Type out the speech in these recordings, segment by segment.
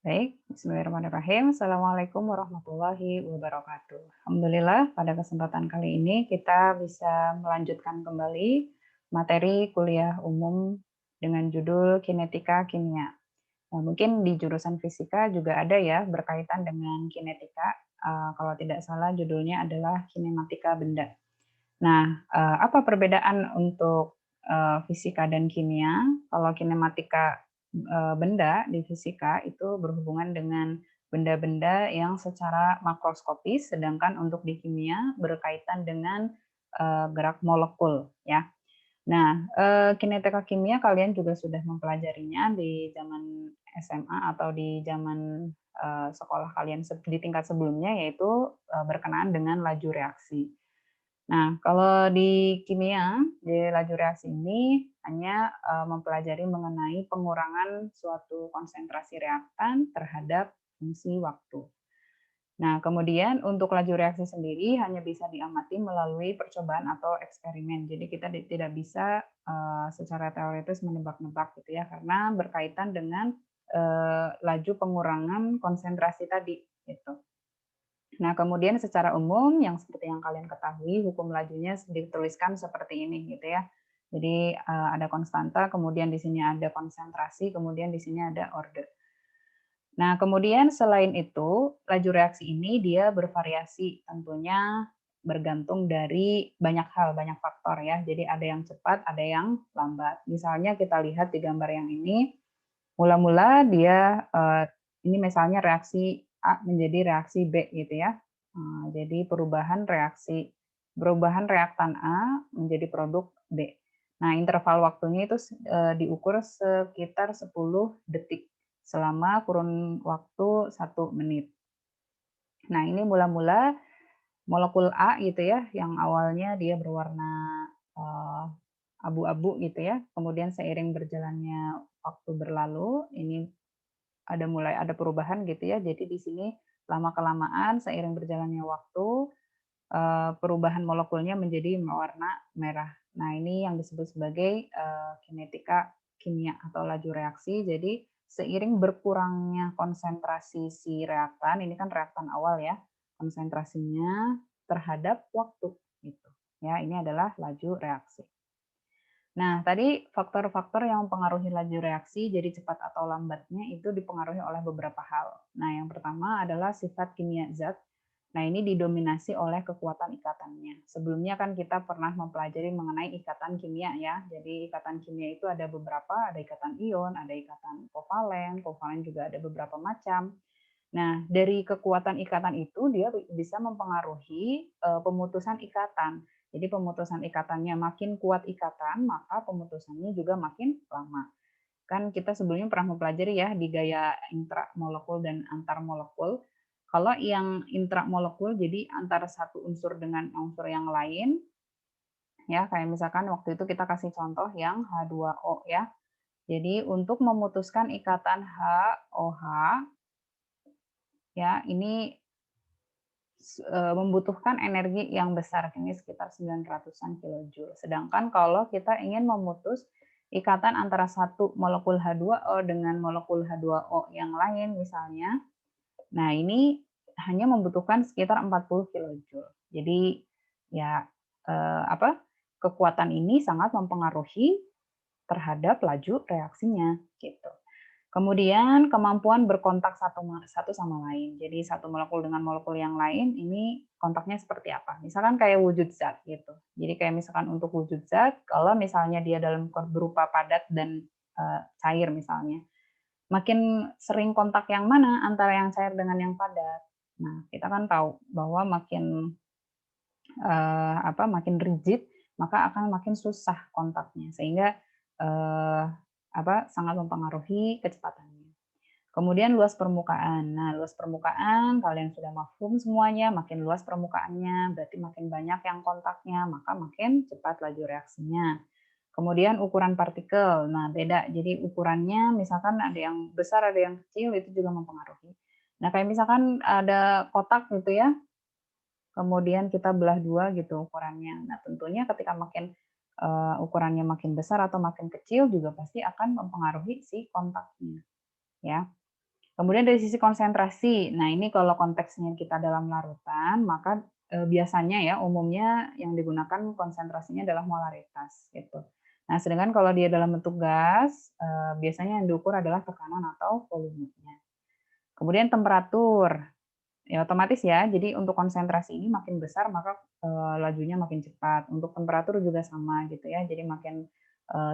Baik, bismillahirrahmanirrahim. Assalamualaikum warahmatullahi wabarakatuh. Alhamdulillah, pada kesempatan kali ini kita bisa melanjutkan kembali materi kuliah umum dengan judul Kinetika Kimia. Nah, mungkin di jurusan fisika juga ada ya berkaitan dengan kinetika. Kalau tidak salah judulnya adalah kinematika benda. Nah, apa perbedaan untuk, fisika dan kimia? Kalau kinematika, benda di fisika itu berhubungan dengan benda-benda yang secara makroskopis, sedangkan untuk di kimia berkaitan dengan, gerak molekul ya. Nah, kinetika kimia kalian juga sudah mempelajarinya di zaman SMA atau di zaman, sekolah kalian di tingkat sebelumnya, yaitu, berkenaan dengan laju reaksi. Nah, kalau di kimia, di laju reaksi ini hanya, mempelajari mengenai pengurangan suatu konsentrasi reaktan terhadap fungsi waktu. Nah, kemudian untuk laju reaksi sendiri hanya bisa diamati melalui percobaan atau eksperimen. Jadi kita tidak bisa, secara teoritis menebak-nebak gitu ya, karena berkaitan dengan, laju pengurangan konsentrasi tadi, gitu. Nah, kemudian secara umum yang seperti yang kalian ketahui, hukum lajunya dituliskan seperti ini gitu ya. Jadi, ada konstanta, kemudian di sini ada konsentrasi, kemudian di sini ada order. Nah, kemudian selain itu, laju reaksi ini dia bervariasi, tentunya bergantung dari banyak hal, banyak faktor ya. Jadi ada yang cepat, ada yang lambat. Misalnya kita lihat di gambar yang ini, mula-mula dia, ini misalnya reaksi A menjadi reaksi B gitu ya. Jadi perubahan reaktan A menjadi produk B. Nah, interval waktunya itu diukur sekitar 10 detik selama kurun waktu 1 menit. Nah, ini mula-mula molekul A gitu ya, yang awalnya dia berwarna, eee, abu-abu gitu ya, kemudian seiring berjalannya waktu berlalu, ini mulai ada perubahan gitu ya. Jadi di sini lama-kelamaan seiring berjalannya waktu, perubahan molekulnya menjadi warna merah. Nah, ini yang disebut sebagai, kinetika kimia atau laju reaksi. Jadi seiring berkurangnya konsentrasi si reaktan, ini kan reaktan awal ya, konsentrasinya terhadap waktu gitu, ya. Ini adalah laju reaksi. Nah, tadi faktor-faktor yang mempengaruhi laju reaksi jadi cepat atau lambatnya itu dipengaruhi oleh beberapa hal. Nah, yang pertama adalah sifat kimia zat. Nah, ini didominasi oleh kekuatan ikatannya. Sebelumnya kan kita pernah mempelajari mengenai ikatan kimia ya. Jadi ikatan kimia itu ada beberapa, ada ikatan ion, ada ikatan kovalen, kovalen juga ada beberapa macam. Nah, dari kekuatan ikatan itu dia bisa mempengaruhi, pemutusan ikatan. Jadi pemutusan ikatannya makin kuat ikatan, maka pemutusannya juga makin lama. Kan kita sebelumnya pernah mempelajari ya di gaya intramolekul dan antarmolekul. Kalau yang intramolekul jadi antara satu unsur dengan unsur yang lain, ya kayak misalkan waktu itu kita kasih contoh yang H2O ya. Jadi untuk memutuskan ikatan HOH ya ini membutuhkan energi yang besar, ini sekitar 900-an kilojoule. Sedangkan kalau kita ingin memutus ikatan antara satu molekul H2O dengan molekul H2O yang lain misalnya, nah ini hanya membutuhkan sekitar 40 kilojoule. Jadi ya kekuatan ini sangat mempengaruhi terhadap laju reaksinya gitu. Kemudian kemampuan berkontak satu sama lain. Jadi satu molekul dengan molekul yang lain ini kontaknya seperti apa? Misalkan kayak wujud zat gitu. Jadi kayak misalkan untuk wujud zat, kalau misalnya dia dalam berupa padat dan cair misalnya, makin sering kontak yang mana antara yang cair dengan yang padat. Nah, kita kan tahu bahwa makin rigid, maka akan makin susah kontaknya sehingga eh, sangat mempengaruhi kecepatannya. Kemudian luas permukaan. Nah, luas permukaan kalian sudah mafhum semuanya, makin luas permukaannya berarti makin banyak yang kontaknya, maka makin cepat laju reaksinya. Kemudian ukuran partikel. Nah, beda. Jadi ukurannya misalkan ada yang besar, ada yang kecil, itu juga mempengaruhi. Nah, kayak misalkan ada kotak gitu ya, kemudian kita belah dua gitu ukurannya. Nah, tentunya ketika ukurannya makin besar atau makin kecil juga pasti akan mempengaruhi si kontaknya, ya. Kemudian dari sisi konsentrasi, nah ini kalau konteksnya kita dalam larutan, maka biasanya ya umumnya yang digunakan konsentrasinya adalah molaritas gitu. Nah, sedangkan kalau dia dalam bentuk gas, biasanya yang diukur adalah tekanan atau volumenya. Kemudian temperatur, ya otomatis ya, jadi untuk konsentrasi ini makin besar maka lajunya makin cepat. Untuk temperatur juga sama gitu ya, jadi makin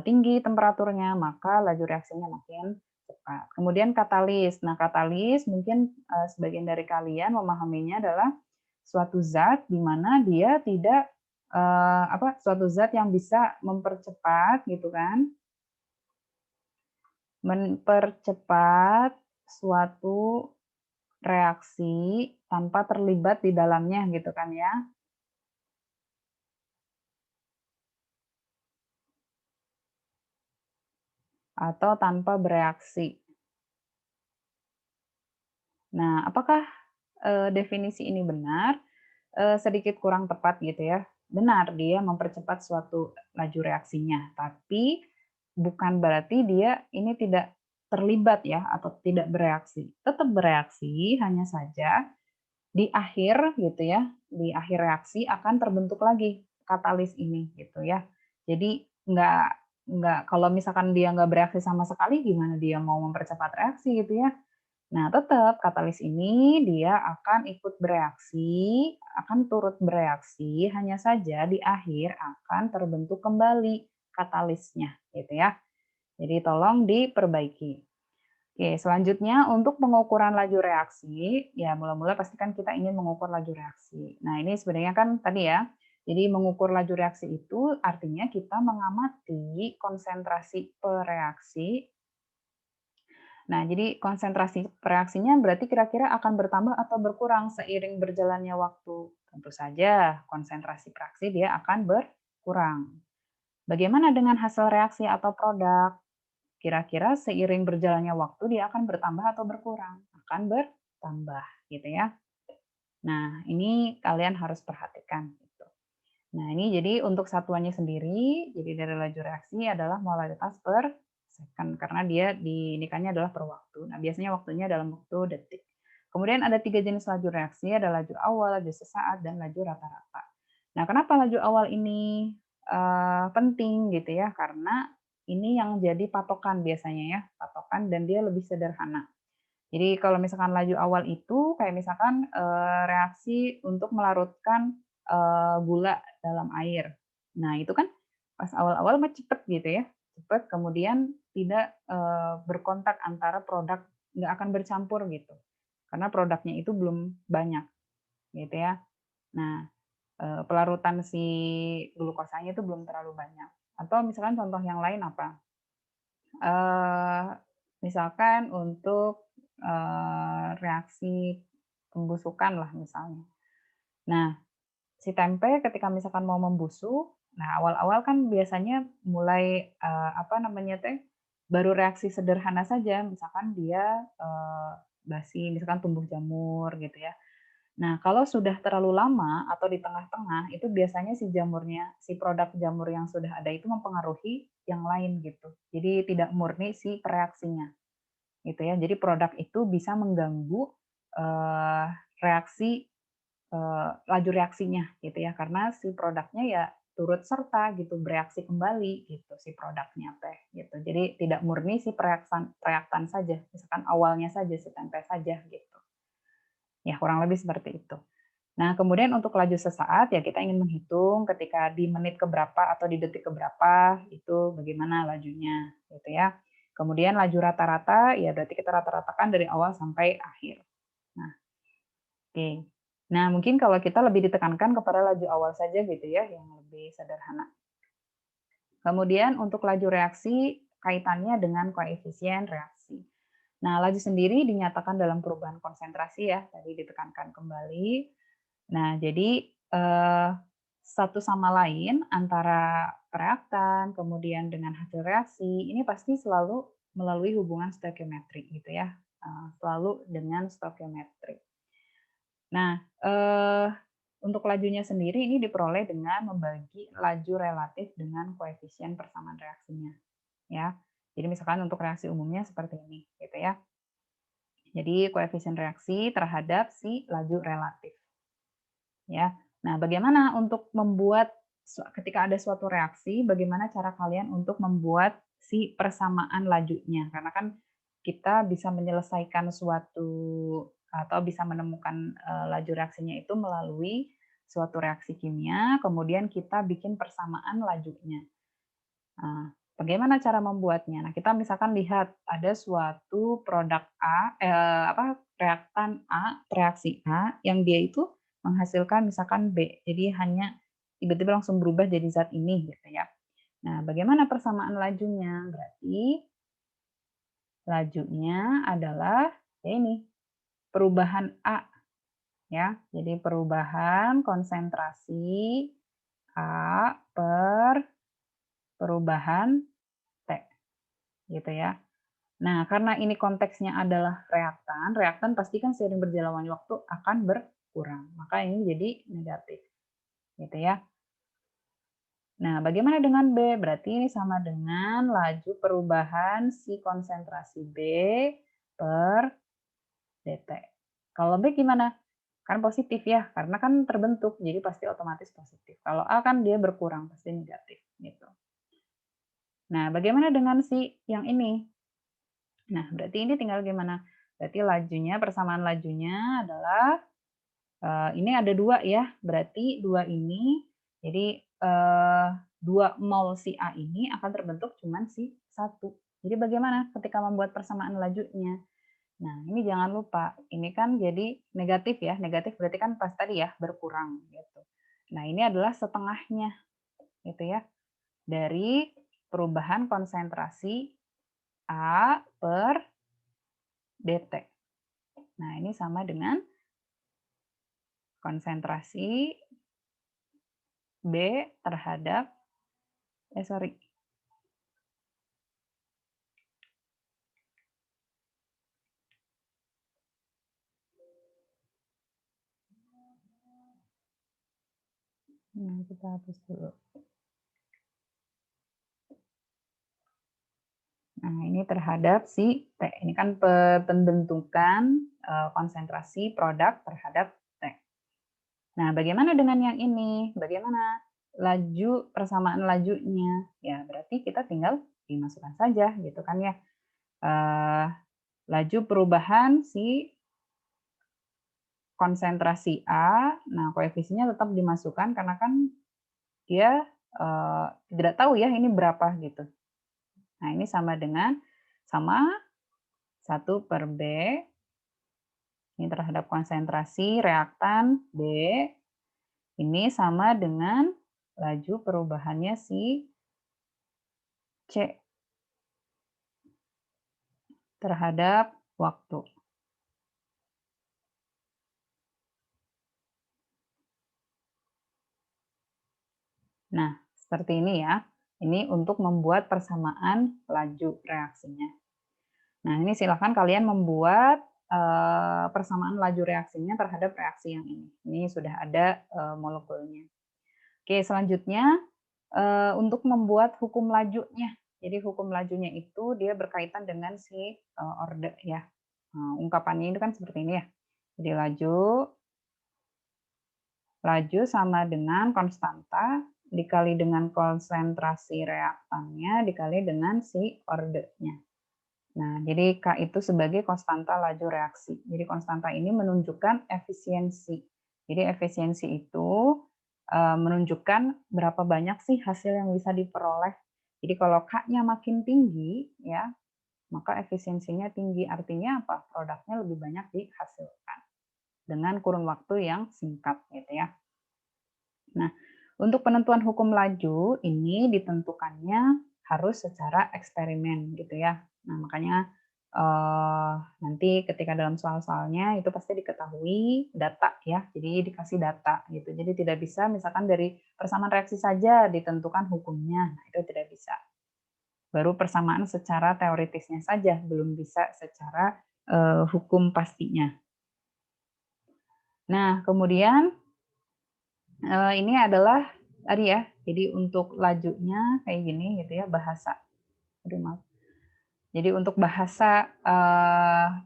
tinggi temperaturnya maka laju reaksinya makin cepat. Kemudian katalis. Nah, katalis mungkin sebagian dari kalian memahaminya adalah suatu zat di mana dia tidak suatu zat yang bisa mempercepat gitu kan, mempercepat suatu reaksi tanpa terlibat di dalamnya gitu kan ya, atau tanpa bereaksi. Nah, apakah definisi ini benar? Sedikit kurang tepat gitu ya. Benar, dia mempercepat suatu laju reaksinya, tapi bukan berarti dia ini tidak terlibat ya atau tidak bereaksi. Tetap bereaksi, hanya saja di akhir gitu ya, di akhir reaksi akan terbentuk lagi katalis ini gitu ya. Jadi nggak kalau misalkan dia nggak bereaksi sama sekali, gimana dia mau mempercepat reaksi gitu ya. Nah, tetap katalis ini dia akan ikut bereaksi, akan turut bereaksi, hanya saja di akhir akan terbentuk kembali katalisnya gitu ya. Jadi tolong diperbaiki. Oke, selanjutnya untuk pengukuran laju reaksi, ya mula-mula pastikan kita ingin mengukur laju reaksi. Nah, ini sebenarnya kan tadi ya, jadi mengukur laju reaksi itu artinya kita mengamati konsentrasi per reaksi. Nah, jadi konsentrasi per reaksinya berarti kira-kira akan bertambah atau berkurang seiring berjalannya waktu. Tentu saja konsentrasi per reaksi dia akan berkurang. Bagaimana dengan hasil reaksi atau produk? Kira-kira seiring berjalannya waktu dia akan bertambah atau berkurang? Akan bertambah, gitu ya. Nah, ini kalian harus perhatikan gitu. Nah, ini jadi untuk satuannya sendiri, jadi dari laju reaksi adalah molaritas per second karena dia diinikannya adalah per waktu. Nah, biasanya waktunya dalam waktu detik. Kemudian ada 3 jenis laju reaksi, ada laju awal, laju sesaat, dan laju rata-rata. Nah, kenapa laju awal ini penting gitu ya? Karena ini yang jadi patokan biasanya ya, patokan dan dia lebih sederhana. Jadi kalau misalkan laju awal itu kayak misalkan reaksi untuk melarutkan gula dalam air. Nah, itu kan pas awal-awal mah cepet gitu ya, cepet kemudian tidak berkontak antara produk, nggak akan bercampur gitu. Karena produknya itu belum banyak gitu ya. Nah, pelarutan si glukosanya itu belum terlalu banyak. Atau misalkan contoh yang lain apa? Eee, Misalkan untuk reaksi pembusukan lah misalnya. Nah, si tempe ketika misalkan mau membusuk, nah awal-awal kan biasanya mulai, apa namanya teh, baru reaksi sederhana saja, misalkan dia, basi, misalkan tumbuh jamur gitu ya. Nah, kalau sudah terlalu lama atau di tengah-tengah, itu biasanya si jamurnya, si produk jamur yang sudah ada itu mempengaruhi yang lain gitu. Jadi tidak murni si pereaksinya, gitu ya. Jadi produk itu bisa mengganggu eee, reaksi laju reaksinya gitu ya, karena si produknya ya turut serta gitu, bereaksi kembali gitu si produknya teh, gitu. Jadi tidak murni si reaktan saja, misalkan awalnya saja si tempe saja gitu. Ya kurang lebih seperti itu. Nah, kemudian untuk laju sesaat ya kita ingin menghitung ketika di menit keberapa atau di detik keberapa itu bagaimana lajunya gitu ya. Kemudian laju rata-rata ya berarti kita rata-ratakan dari awal sampai akhir. Nah, oke. Nah, mungkin kalau kita lebih ditekankan kepada laju awal saja gitu ya yang lebih sederhana. Kemudian untuk laju reaksi kaitannya dengan koefisien reaksi. Nah, laju sendiri dinyatakan dalam perubahan konsentrasi ya, tadi ditekankan kembali. Nah, jadi, satu sama lain antara reaktan, kemudian dengan hasil reaksi, ini pasti selalu melalui hubungan stoikiometrik gitu ya, selalu dengan stoikiometrik. Nah, untuk lajunya sendiri ini diperoleh dengan membagi laju relatif dengan koefisien persamaan reaksinya, ya. Jadi misalkan untuk reaksi umumnya seperti ini, gitu ya. Jadi koefisien reaksi terhadap si laju relatif. Ya. Nah, bagaimana untuk membuat ketika ada suatu reaksi, bagaimana cara kalian untuk membuat si persamaan lajunya? Karena kan kita bisa menyelesaikan suatu atau bisa menemukan laju reaksinya itu melalui suatu reaksi kimia, kemudian kita bikin persamaan lajunya. Nah, bagaimana cara membuatnya? Nah, kita misalkan lihat ada suatu produk A, reaktan A, reaksi A yang dia itu menghasilkan misalkan B. Jadi hanya tiba-tiba langsung berubah jadi zat ini gitu ya. Nah, bagaimana persamaan lajunya? Berarti lajunya adalah ya ini, perubahan A ya. Jadi perubahan konsentrasi A per perubahan T gitu ya. Nah, karena ini konteksnya adalah reaktan, reaktan pasti kan seiring berjalannya waktu akan berkurang. Maka ini jadi negatif. Gitu ya. Nah, bagaimana dengan B? Berarti ini sama dengan laju perubahan si konsentrasi B per dt. Kalau B gimana? Kan positif ya, karena kan terbentuk, jadi pasti otomatis positif. Kalau A kan dia berkurang, pasti negatif. Gitu. Nah, bagaimana dengan si yang ini? Nah, berarti ini tinggal gimana? Berarti lajunya, persamaan lajunya adalah, ini ada 2 ya, berarti 2 ini, jadi 2 mol si A ini akan terbentuk cuman si 1. Jadi bagaimana ketika membuat persamaan lajunya? Nah, ini jangan lupa, ini kan jadi negatif ya, negatif berarti kan pas tadi ya, berkurang gitu. Nah, ini adalah setengahnya, gitu ya, dari perubahan konsentrasi A per dt. Nah, ini sama dengan konsentrasi B terhadap, sorry. Nah, kita hapus dulu. Nah, ini terhadap si T. Ini kan pembentukan konsentrasi produk terhadap T. Nah, bagaimana dengan yang ini? Bagaimana laju persamaan lajunya? Ya, berarti kita tinggal dimasukkan saja gitu kan ya. Laju perubahan si konsentrasi A, nah koefisiennya tetap dimasukkan karena kan dia tidak tahu ya ini berapa gitu. Nah, ini sama dengan sama 1 per B, ini terhadap konsentrasi reaktan B, ini sama dengan laju perubahannya si C terhadap waktu. Nah, seperti ini ya. Ini untuk membuat persamaan laju reaksinya. Nah, ini silakan kalian membuat persamaan laju reaksinya terhadap reaksi yang ini. Ini sudah ada molekulnya. Oke, selanjutnya untuk membuat hukum lajunya. Jadi hukum lajunya itu dia berkaitan dengan si orde ya. Ungkapannya itu kan seperti ini ya. Jadi laju sama dengan konstanta dikali dengan konsentrasi reaktannya dikali dengan si ordenya. Nah, jadi K itu sebagai konstanta laju reaksi. Jadi konstanta ini menunjukkan efisiensi. Jadi efisiensi itu menunjukkan berapa banyak sih hasil yang bisa diperoleh. Jadi kalau K-nya makin tinggi, ya, maka efisiensinya tinggi. Artinya apa? Produknya lebih banyak dihasilkan dengan kurun waktu yang singkat, gitu ya. Nah, untuk penentuan hukum laju ini ditentukannya harus secara eksperimen, gitu ya. Nah, makanya nanti ketika dalam soal-soalnya itu pasti diketahui data ya, jadi dikasih data gitu. Jadi tidak bisa misalkan dari persamaan reaksi saja ditentukan hukumnya, nah, itu tidak bisa. Baru persamaan secara teoritisnya saja, belum bisa secara hukum pastinya. Nah, kemudian ini adalah tadi ya, jadi untuk lajunya kayak gini gitu ya, bahasa. Aduh, maaf. Jadi untuk bahasa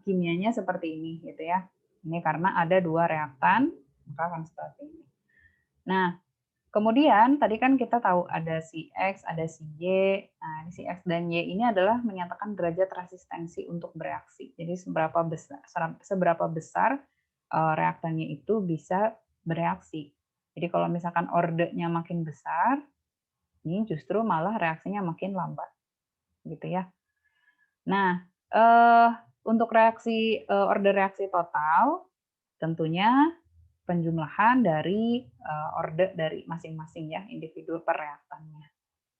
kimianya seperti ini gitu ya. Ini karena ada dua reaktan, maka akan seperti ini. Nah, kemudian tadi kan kita tahu ada si X, ada si Y. Nah, si X dan Y ini adalah menyatakan derajat resistensi untuk bereaksi. Jadi seberapa besar reaktannya itu bisa bereaksi. Jadi kalau misalkan ordenya makin besar, ini justru malah reaksinya makin lambat, gitu ya. Nah, untuk order reaksi total, tentunya penjumlahan dari order dari masing-masing ya individu per reaktannya.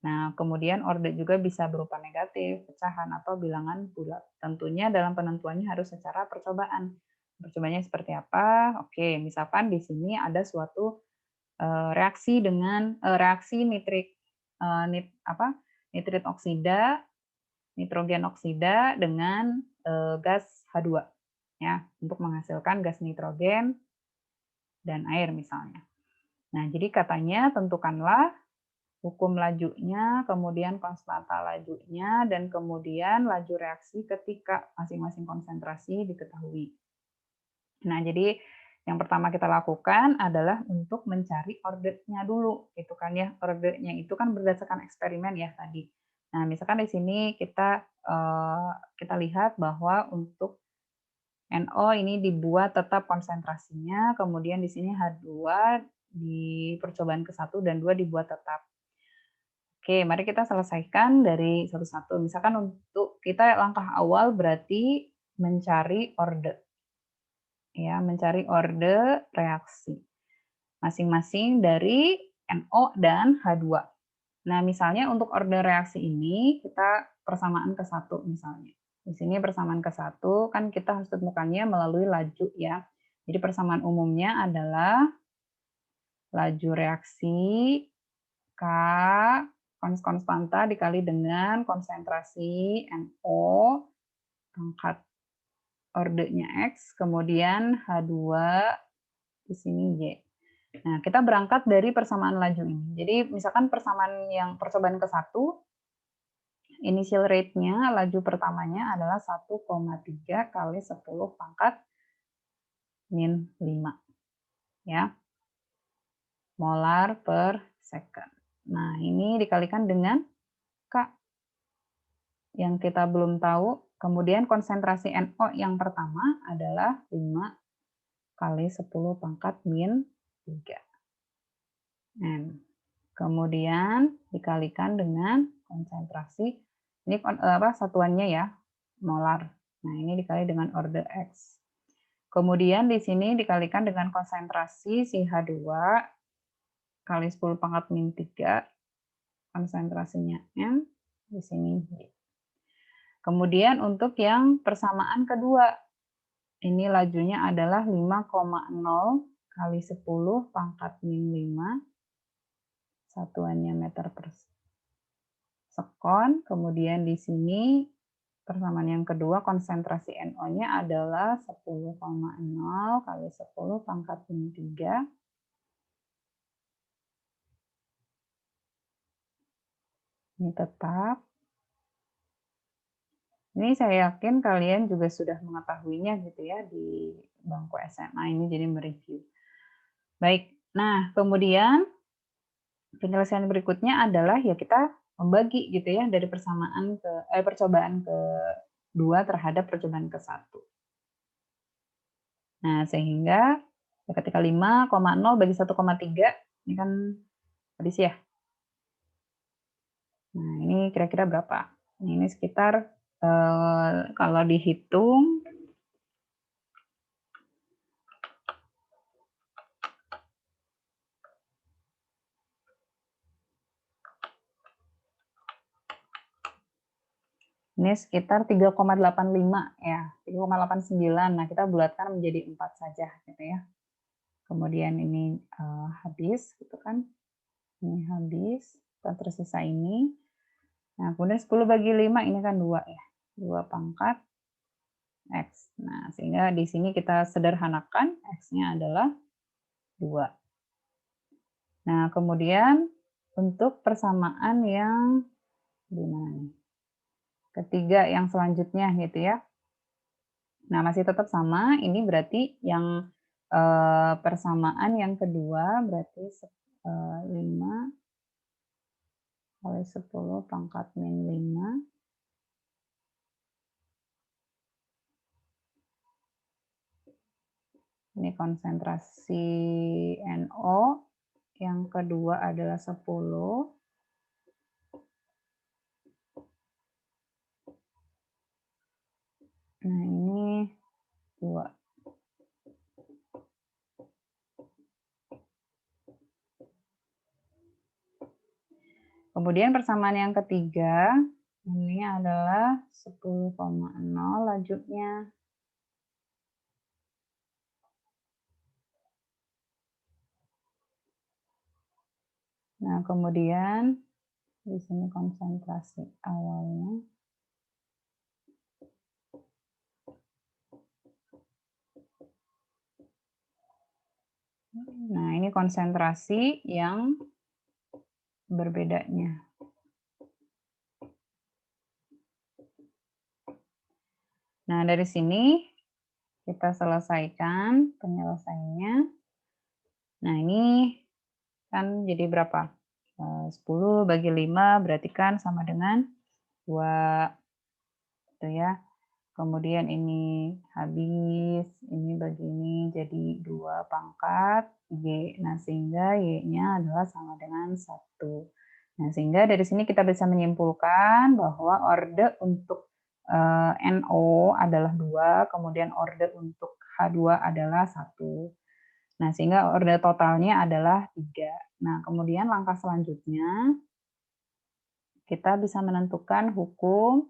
Nah, kemudian order juga bisa berupa negatif, pecahan, atau bilangan bulat. Tentunya dalam penentuannya harus secara percobaan. Percobaannya seperti apa? Oke, misalkan di sini ada suatu reaksi dengan reaksi nitrit oksida, nitrogen oksida dengan gas H2 ya, untuk menghasilkan gas nitrogen dan air misalnya. Nah, jadi katanya tentukanlah hukum lajunya, kemudian konstanta lajunya, dan kemudian laju reaksi ketika masing-masing konsentrasi diketahui. Nah, jadi yang pertama kita lakukan adalah untuk mencari ordernya dulu, gitu kan ya. Ordernya itu kan berdasarkan eksperimen ya tadi. Nah, misalkan di sini kita lihat bahwa untuk NO ini dibuat tetap konsentrasinya, kemudian di sini H2 di percobaan ke-1 dan 2 dibuat tetap. Oke, mari kita selesaikan dari satu-satu. Misalkan untuk kita langkah awal berarti mencari order. Ya, mencari order reaksi. Masing-masing dari NO dan H2. Nah, misalnya untuk order reaksi ini kita persamaan ke-1 misalnya. Di sini persamaan ke-1 kan kita harus temukannya melalui laju ya. Jadi persamaan umumnya adalah laju reaksi K konstanta dikali dengan konsentrasi NO pangkat ordernya X, kemudian H2 di sini Y. Nah, kita berangkat dari persamaan laju ini. Jadi misalkan persamaan yang percobaan ke-1, initial rate-nya, laju pertamanya adalah 1,3 kali 10 pangkat min 5. Ya, molar per second. Nah, ini dikalikan dengan K yang kita belum tahu. Kemudian konsentrasi NO yang pertama adalah 5 kali 10 pangkat min 3. N. Kemudian dikalikan dengan konsentrasi, ini satuannya ya, molar. Nah, ini dikali dengan order X. Kemudian di sini dikalikan dengan konsentrasi si H2 kali 10 pangkat min 3, konsentrasinya N, di sini Y. Kemudian untuk yang persamaan kedua, ini lajunya adalah 5,0 kali 10 pangkat min 5, satuannya meter per sekon. Kemudian di sini persamaan yang kedua, konsentrasi NO-nya adalah 10,0 kali 10 pangkat min 3. Ini tetap. Ini saya yakin kalian juga sudah mengetahuinya gitu ya di bangku SMA ini, jadi mereview. Baik, nah kemudian penyelesaian berikutnya adalah ya kita membagi gitu ya dari percobaan ke-2 terhadap percobaan ke-1. Nah, sehingga ya ketika 5,0 bagi 1,3 ini kan habis ya. Nah, ini kira-kira berapa? Ini sekitar kalau dihitung ini sekitar 3,85 ya, 3,89. Nah, kita bulatkan menjadi 4 saja gitu ya. Kemudian ini habis gitu kan. Ini habis, dan tersisa ini. Nah, kemudian 10 bagi 5 ini kan 2 ya. 2 pangkat X. Nah, sehingga di sini kita sederhanakan X-nya adalah 2. Nah, kemudian untuk persamaan yang di mana nih? ketiga yang selanjutnya gitu ya. Nah, masih tetap sama, ini berarti yang persamaan yang kedua berarti 5 kali 10 pangkat min 5. Ini konsentrasi NO, yang kedua adalah 10. Nah, ini 2. Kemudian persamaan yang ketiga, ini adalah 10,0 lajunya. Nah, kemudian di sini konsentrasi awalnya. Nah, ini konsentrasi yang berbedanya. Nah, dari sini kita selesaikan penyelesaiannya. Nah, ini kan jadi berapa? 10 bagi 5 berarti kan sama dengan 2, gitu ya. Kemudian ini habis, ini bagi ini jadi 2 pangkat Y. Nah, sehingga Y-nya adalah sama dengan 1. Nah, sehingga dari sini kita bisa menyimpulkan bahwa orde untuk NO adalah 2, kemudian orde untuk H2 adalah 1. Nah, sehingga orde totalnya adalah 3. Nah, kemudian langkah selanjutnya, kita bisa menentukan hukum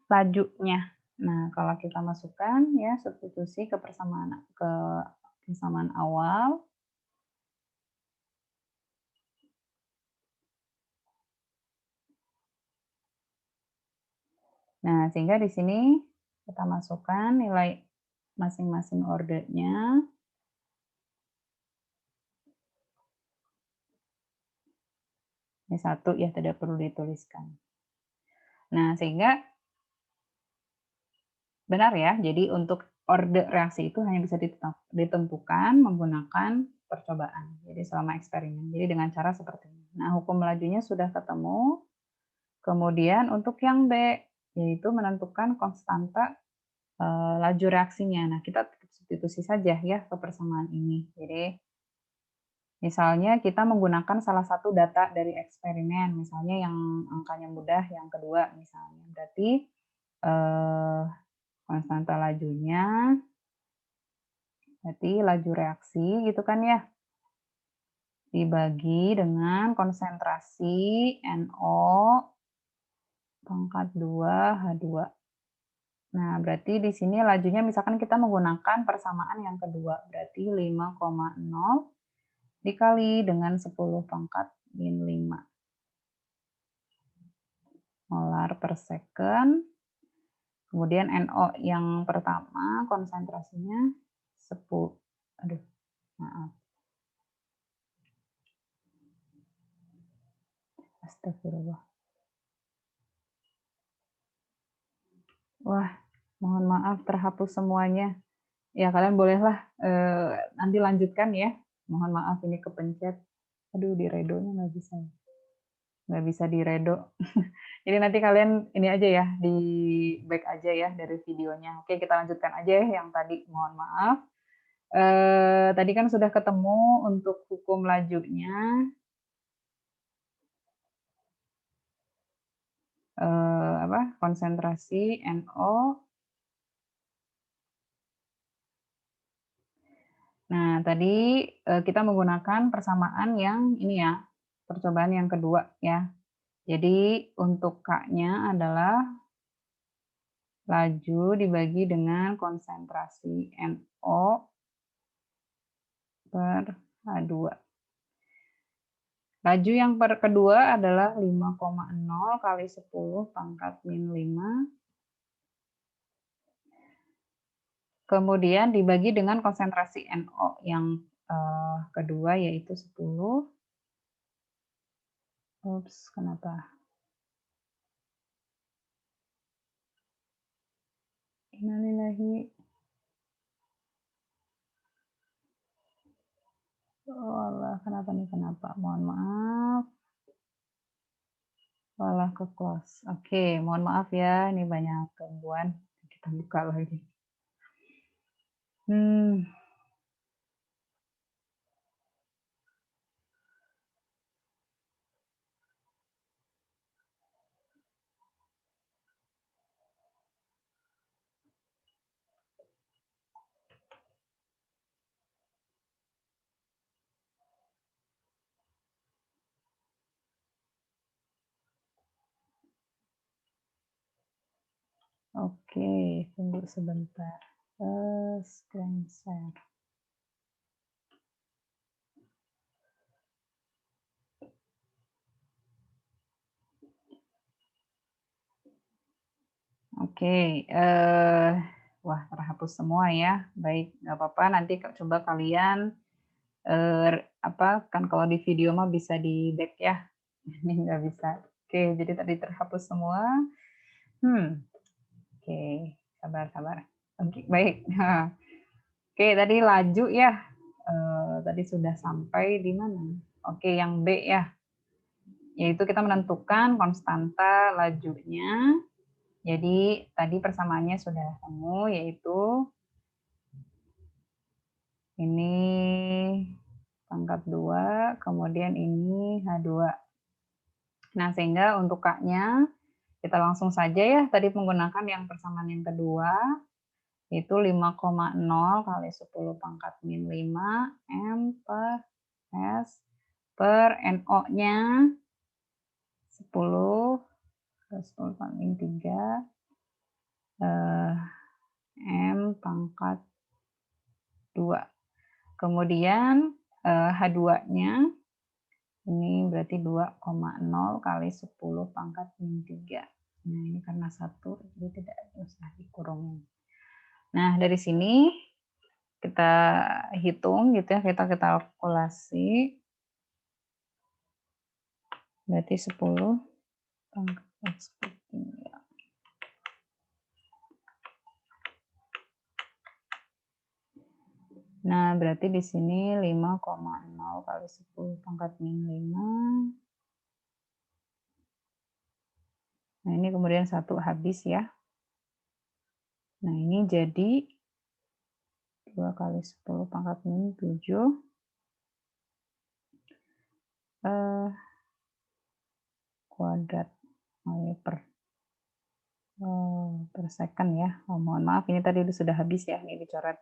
lajunya. Nah, kalau kita masukkan ya substitusi ke persamaan awal. Nah, sehingga di sini kita masukkan nilai masing-masing ordenya. Ini 1 ya, tidak perlu dituliskan. Nah, sehingga benar ya, jadi untuk orde reaksi itu hanya bisa ditentukan menggunakan percobaan, jadi selama eksperimen. Jadi dengan cara seperti ini. Nah, hukum lajunya sudah ketemu. Kemudian untuk yang B, yaitu menentukan konstanta laju reaksinya. Nah, kita substitusi saja ya ke persamaan ini. Jadi, misalnya kita menggunakan salah satu data dari eksperimen, misalnya yang angkanya mudah, yang kedua misalnya. Berarti konstanta lajunya, berarti laju reaksi gitu kan ya, dibagi dengan konsentrasi NO pangkat 2 H2. Nah, berarti di sini lajunya misalkan kita menggunakan persamaan yang kedua, berarti 5,0 dikali dengan 10 pangkat min 5 molar per second. Kemudian NO yang pertama konsentrasinya 10. Aduh, maaf. Astagfirullah. Wah, mohon maaf terhapus semuanya. Ya, kalian bolehlah nanti lanjutkan ya. Mohon maaf ini kepencet. Aduh, di redonya nggak bisa. Nggak bisa di redo. Jadi nanti kalian ini aja ya, di back aja ya dari videonya. Oke, kita lanjutkan aja ya yang tadi. Mohon maaf. Tadi kan sudah ketemu untuk hukum lajunya. Konsentrasi NO. Nah, tadi kita menggunakan persamaan yang ini ya, percobaan yang kedua ya. Jadi untuk K-nya adalah laju dibagi dengan konsentrasi NO per H2. Laju yang kedua adalah 5,0 kali 10 pangkat min 5. Kemudian dibagi dengan konsentrasi NO yang kedua yaitu 10. Ups, kenapa? Innalillahi. Oh Allah, kenapa nih, kenapa? Mohon maaf. Malah ke close. Oke, mohon maaf ya, ini banyak gangguan. Kita buka lagi. Hmm, oke, tunggu sebentar. Screen share. Oke, wah terhapus semua ya. Baik, nggak apa-apa, nanti coba kalian, kan kalau di video mah bisa di-back ya, ini nggak bisa. Oke, jadi tadi terhapus semua. Oke, sabar sabar. Oke, baik. Oke, tadi laju ya, tadi sudah sampai di mana? Oke, yang B ya, yaitu kita menentukan konstanta lajunya. Jadi tadi persamaannya sudah ketemu, yaitu ini pangkat 2, kemudian ini H2. Nah, sehingga untuk K-nya kita langsung saja ya tadi menggunakan yang persamaan yang kedua, itu 5,0 kali 10 pangkat min 5 M per S per NO-nya 10 10 pangkat min 3 M pangkat 2. Kemudian H2-nya ini berarti 2,0 kali 10 pangkat min 3. Nah, ini karena 1, jadi tidak usah dikurungin. Nah, dari sini kita hitung gitu ya, kita kalkulasi. Berarti 10 pangkat X per 3. Nah, berarti di sini 5,0 kali 10 pangkat min 5. Nah, ini kemudian 1 habis ya. Nah, ini jadi 2 kali 10 pangkat min 7 kuadrat per second ya. Oh, mohon maaf, ini tadi sudah habis ya, ini dicoret.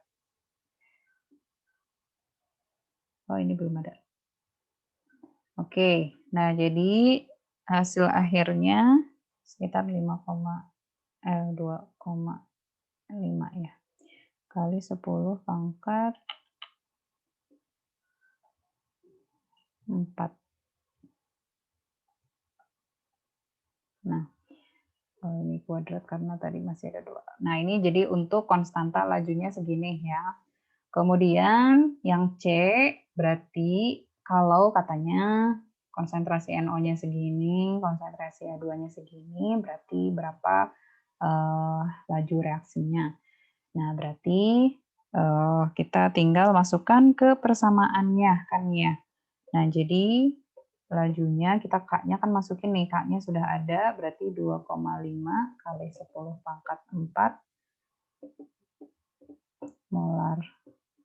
Oh, ini belum ada. Oke, nah jadi hasil akhirnya sekitar 2,5 ya, kali 10 pangkat 4. Nah, ini kuadrat karena tadi masih ada 2. Nah, ini jadi untuk konstanta lajunya segini ya. Kemudian yang C berarti kalau katanya konsentrasi NO-nya segini, konsentrasi H2-nya segini, berarti berapa laju reaksinya. Nah, berarti kita tinggal masukkan ke persamaannya kan ya. Nah, jadi lajunya kita K-nya kan masukin nih, K-nya sudah ada, berarti 2,5 kali 10 pangkat 4 molar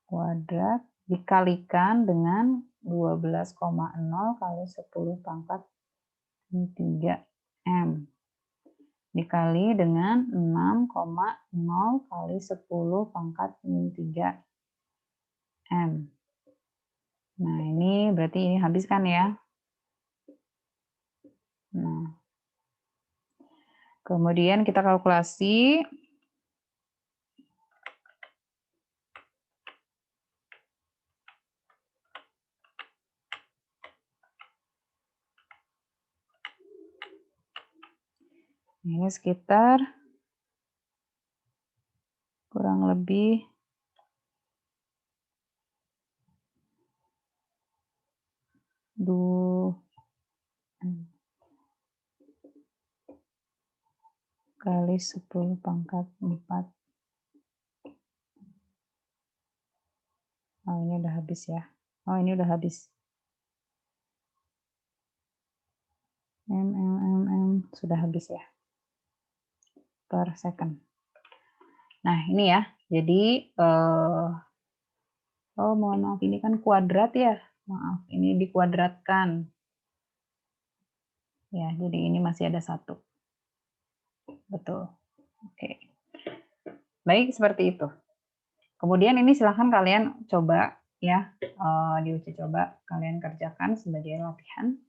kuadrat dikalikan dengan 12,0 kali 10 pangkat 3 M dikali dengan 6,0 kali 10 pangkat min 3 M. Nah, ini berarti ini habis kan ya. Nah, kemudian kita kalkulasi. Ini sekitar kurang lebih 2 kali 10 pangkat 4. Oh, ini udah habis ya. Oh, ini udah habis. Sudah habis ya, per second. Nah, ini ya. Jadi, oh mohon maaf, ini kan kuadrat ya. Maaf, ini dikuadratkan. Ya, jadi ini masih ada 1. Betul. Oke. Baik, seperti itu. Kemudian ini silahkan kalian coba ya, diuji coba, kalian kerjakan sebagai latihan.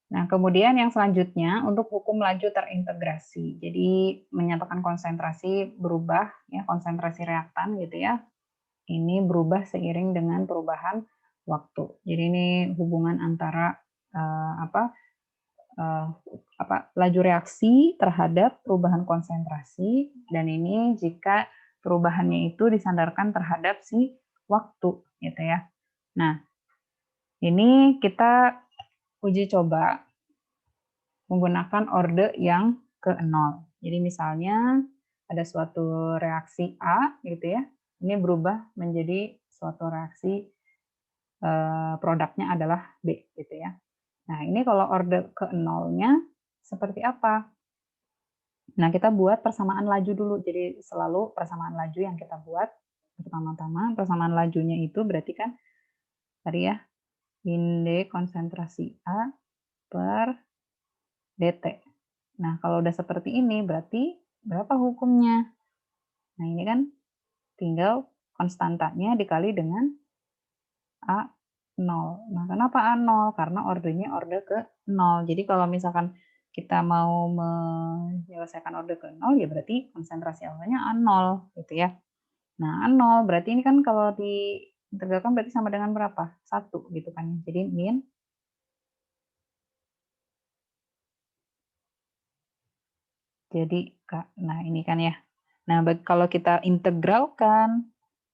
Nah, kemudian yang selanjutnya untuk hukum laju terintegrasi. Jadi menyatakan konsentrasi berubah ya, konsentrasi reaktan gitu ya. Ini berubah seiring dengan perubahan waktu. Jadi ini hubungan antara laju reaksi terhadap perubahan konsentrasi, dan ini jika perubahannya itu disandarkan terhadap si waktu gitu ya. Nah, ini kita uji coba menggunakan orde yang ke 0. Jadi misalnya ada suatu reaksi A gitu ya, ini berubah menjadi suatu reaksi produknya adalah B gitu ya. Nah, ini kalau orde ke 0-nya seperti apa? Nah, kita buat persamaan laju dulu. Jadi selalu persamaan laju yang kita buat pertama-tama, persamaan lajunya itu berarti kan tadi ya, indeks konsentrasi A per dt. Nah, kalau udah seperti ini berarti berapa hukumnya? Nah, ini kan tinggal konstantanya dikali dengan A0. Nah, kenapa A0? Karena ordenya orde ke 0. Jadi kalau misalkan kita mau menyelesaikan orde ke 0, ya berarti konsentrasi awalnya A0 gitu ya. Nah, A0 berarti ini kan kalau diintegralkan berarti sama dengan berapa? 1 gitu kan. Jadi min. Jadi nah ini kan ya. Nah, kalau kita integralkan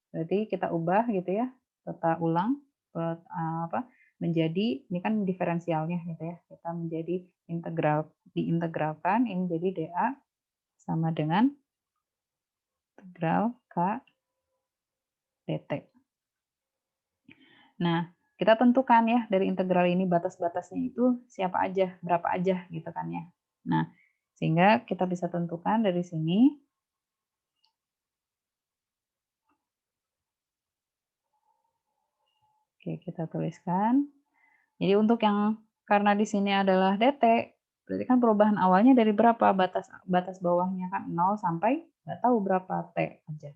berarti kita ubah gitu ya, kita ulang menjadi ini kan diferensialnya gitu ya. Kita menjadi diintegralkan ini jadi dA sama dengan integral K dt. Nah, kita tentukan ya dari integral ini batas-batasnya itu siapa aja, berapa aja gitu kan ya. Nah, sehingga kita bisa tentukan dari sini. Oke, kita tuliskan. Jadi untuk yang karena di sini adalah dt, berarti kan perubahan awalnya dari berapa? Batas bawahnya kan 0 sampai nggak tahu berapa T aja.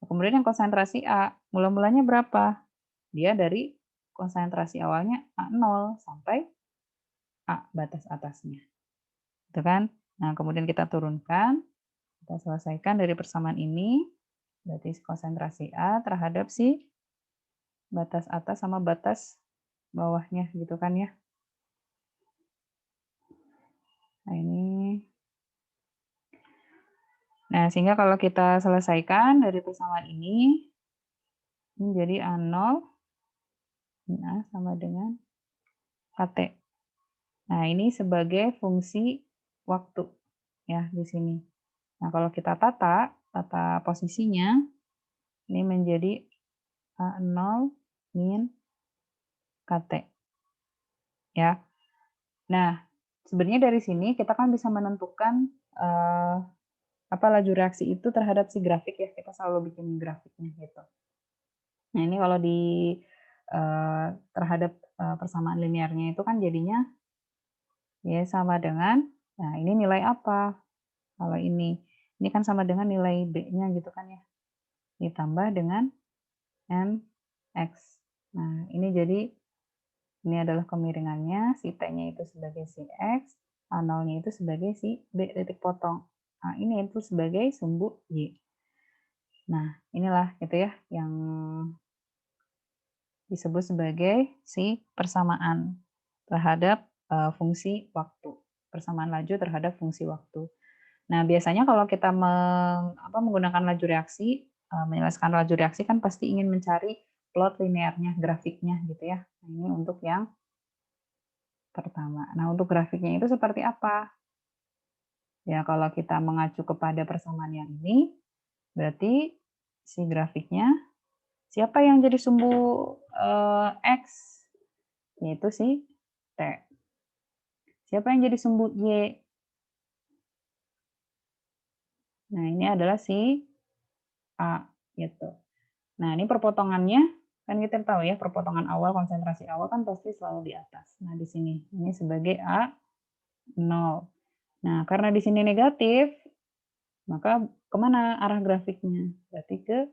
Kemudian yang konsentrasi A, mula-mulanya berapa? Dia dari konsentrasi awalnya A0 sampai A batas atasnya. Gitu kan? Nah, kemudian kita turunkan, kita selesaikan dari persamaan ini, berarti konsentrasi A terhadap si batas atas sama batas bawahnya gitu kan ya. Nah, ini. Nah, sehingga kalau kita selesaikan dari persamaan ini menjadi A0 A sama dengan KT. Nah, ini sebagai fungsi waktu ya di sini. Nah, kalau kita tata posisinya ini menjadi A0 min KT ya. Nah, sebenarnya dari sini kita kan bisa menentukan laju reaksi itu terhadap si grafik ya. Kita selalu bikin grafiknya gitu. Nah, ini kalau terhadap persamaan linearnya itu kan jadinya ya sama dengan, nah ini nilai apa? Kalau ini kan sama dengan nilai B-nya gitu kan ya. Ditambah dengan NX. Nah, ini jadi ini adalah kemiringannya, si T-nya itu sebagai si X, A0-nya itu sebagai si B titik potong. Nah, ini itu sebagai sumbu Y. Nah, inilah gitu ya yang disebut sebagai si persamaan terhadap fungsi waktu. Persamaan laju terhadap fungsi waktu. Nah, biasanya kalau kita menggunakan laju reaksi, menyelesaikan laju reaksi kan pasti ingin mencari plot linearnya, grafiknya gitu ya. Nah, ini untuk yang pertama. Nah, untuk grafiknya itu seperti apa? Ya, kalau kita mengacu kepada persamaan yang ini, berarti si grafiknya siapa yang jadi sumbu X? Yaitu si T. Siapa yang jadi sumbu Y? Nah, ini adalah si A gitu. Nah, ini perpotongannya kan kita tahu ya, perpotongan awal, konsentrasi awal kan pasti selalu di atas. Nah, di sini ini sebagai A 0. Nah, karena di sini negatif, maka kemana arah grafiknya? Berarti ke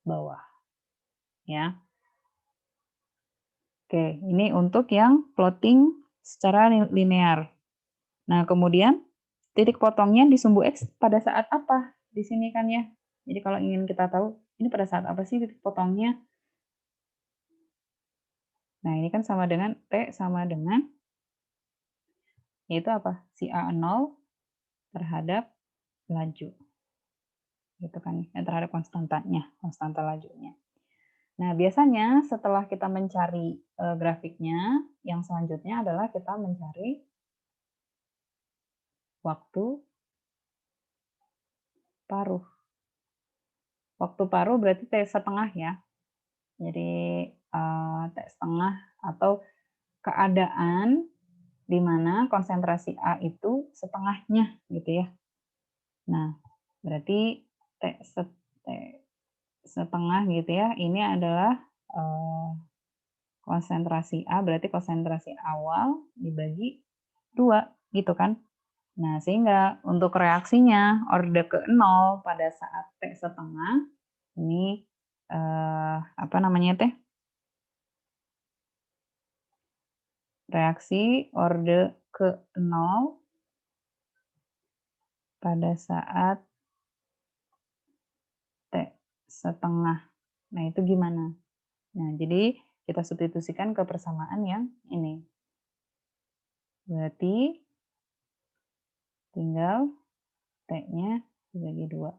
bawah. Ya. Oke, ini untuk yang plotting secara linear. Nah, kemudian titik potongnya di sumbu X pada saat apa? Di sini kan ya. Jadi kalau ingin kita tahu, ini pada saat apa sih titik potongnya? Nah, ini kan sama dengan T sama dengan, yaitu apa? Si A0 terhadap laju. Gitu kan, terhadap konstantanya, konstanta lajunya. Nah, biasanya setelah kita mencari grafiknya, yang selanjutnya adalah kita mencari waktu paruh. Waktu paruh berarti T setengah ya. Jadi T setengah atau keadaan di mana konsentrasi A itu setengahnya gitu ya. Nah, berarti T setengah gitu ya. Ini adalah konsentrasi A, berarti konsentrasi awal dibagi 2 gitu kan. Nah, sehingga untuk reaksinya orde ke 0 pada saat T setengah, ini apa namanya teh? Reaksi orde ke 0 pada saat T setengah. Nah, itu gimana? Nah, jadi kita substitusikan ke persamaan yang ini. Berarti tinggal T-nya dibagi 2.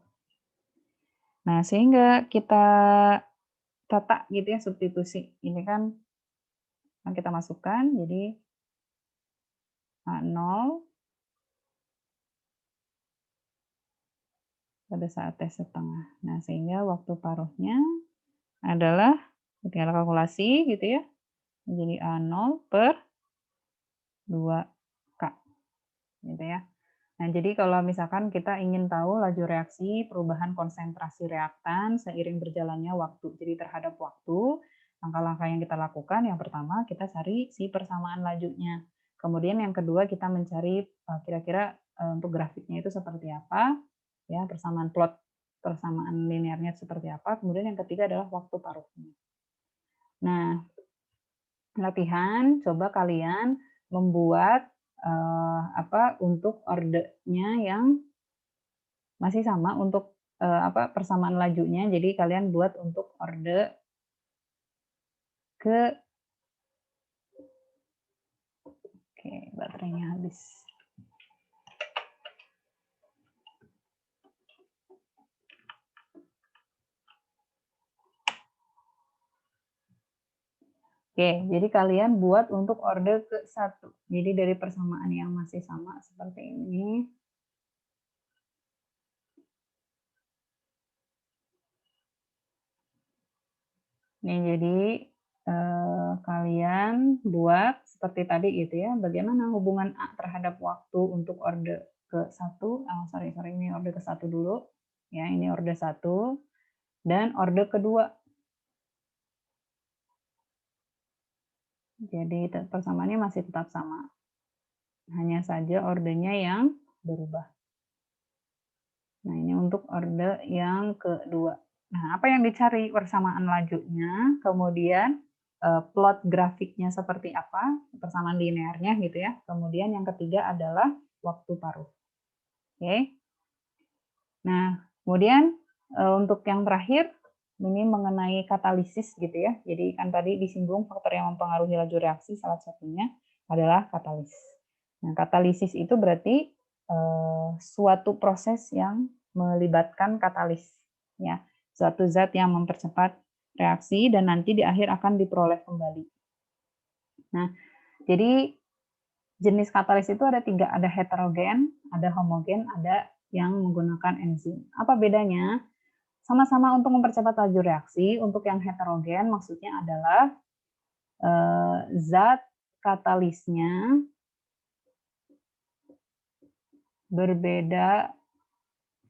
Nah, sehingga kita tata gitu ya substitusi. Ini kan kita masukkan, jadi A0 pada saat T setengah. Nah, sehingga waktu paruhnya adalah, tinggal kalkulasi gitu ya, menjadi A0 per 2K. Gitu ya. Nah, jadi kalau misalkan kita ingin tahu laju reaksi, perubahan konsentrasi reaktan seiring berjalannya waktu, jadi terhadap waktu, langkah-langkah yang kita lakukan, yang pertama kita cari si persamaan lajunya. Kemudian yang kedua kita mencari kira-kira untuk grafiknya itu seperti apa, ya persamaan plot, persamaan linearnya seperti apa. Kemudian yang ketiga adalah waktu paruhnya. Nah, latihan, coba kalian membuat untuk ordenya yang masih sama untuk persamaan lajunya. Jadi kalian buat untuk orde ke, oke, baterainya habis. Oke, jadi kalian buat untuk orde ke 1. Jadi dari persamaan yang masih sama seperti ini. Nih, jadi kalian buat seperti tadi gitu ya, bagaimana hubungan A terhadap waktu untuk orde ke 1, sorry, ini orde ke 1 dulu, ya ini orde 1, dan orde kedua. Jadi persamaannya masih tetap sama, hanya saja ordenya yang berubah. Nah, ini untuk orde yang kedua. Nah, apa yang dicari? Persamaan lajunya, kemudian plot grafiknya seperti apa, persamaan linearnya gitu ya. Kemudian yang ketiga adalah waktu paruh. Oke. Nah, kemudian untuk yang terakhir ini mengenai katalisis gitu ya. Jadi kan tadi disinggung faktor yang mempengaruhi laju reaksi, salah satunya adalah katalis. Nah, katalisis itu berarti suatu proses yang melibatkan katalis, ya, suatu zat yang mempercepat reaksi dan nanti di akhir akan diperoleh kembali. Nah, jadi jenis katalis itu ada 3, ada heterogen, ada homogen, ada yang menggunakan enzim. Apa bedanya? Sama-sama untuk mempercepat laju reaksi. Untuk yang heterogen maksudnya adalah zat katalisnya berbeda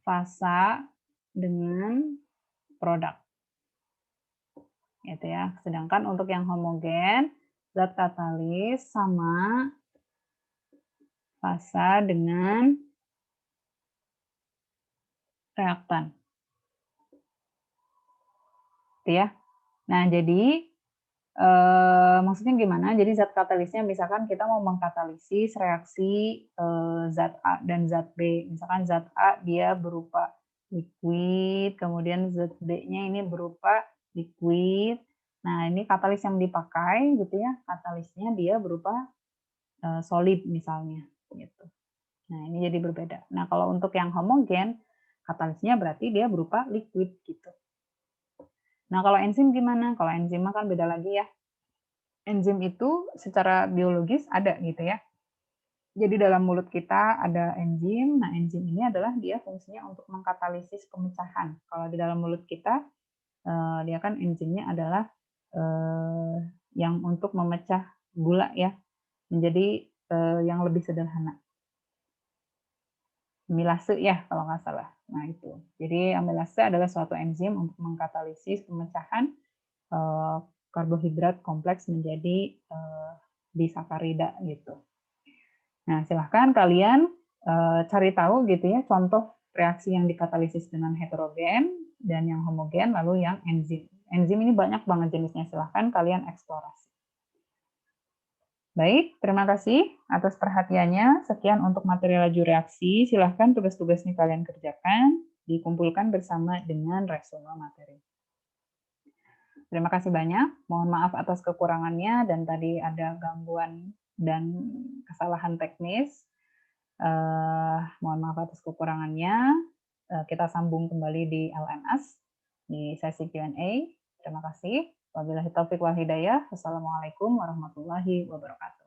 fasa dengan produk, gitu ya. Sedangkan untuk yang homogen, zat katalis sama fasa dengan reaktan, gitu ya. Nah, jadi maksudnya gimana? Jadi zat katalisnya misalkan kita mau mengkatalisis reaksi zat A dan zat B. Misalkan zat A dia berupa liquid, kemudian zat B-nya ini berupa liquid. Nah, ini katalis yang dipakai gitu ya. Katalisnya dia berupa solid misalnya gitu. Nah, ini jadi berbeda. Nah, kalau untuk yang homogen, katalisnya berarti dia berupa liquid gitu. Nah, kalau enzim gimana? Kalau enzim kan beda lagi ya. Enzim itu secara biologis ada gitu ya. Jadi dalam mulut kita ada enzim. Nah, enzim ini adalah dia fungsinya untuk mengkatalisis pemecahan. Kalau di dalam mulut kita, dia kan enzimnya adalah yang untuk memecah gula ya menjadi yang lebih sederhana. Amilase ya kalau nggak salah. Nah itu. Jadi amilase adalah suatu enzim untuk mengkatalisis pemecahan karbohidrat kompleks menjadi disakarida gitu. Nah, silahkan kalian cari tahu gitu ya contoh reaksi yang dikatalisis dengan heterogen dan yang homogen, lalu yang enzim. Enzim ini banyak banget jenisnya, silahkan kalian eksplorasi. Baik, terima kasih atas perhatiannya. Sekian untuk materi laju reaksi. Silahkan tugas-tugasnya kalian kerjakan, dikumpulkan bersama dengan resume materi. Terima kasih banyak. Mohon maaf atas kekurangannya dan tadi ada gangguan dan kesalahan teknis. Mohon maaf atas kekurangannya. Kita sambung kembali di LMS di sesi Q&A. Terima kasih. Wabillahi taufiq wal hidayah. Wassalamualaikum warahmatullahi wabarakatuh.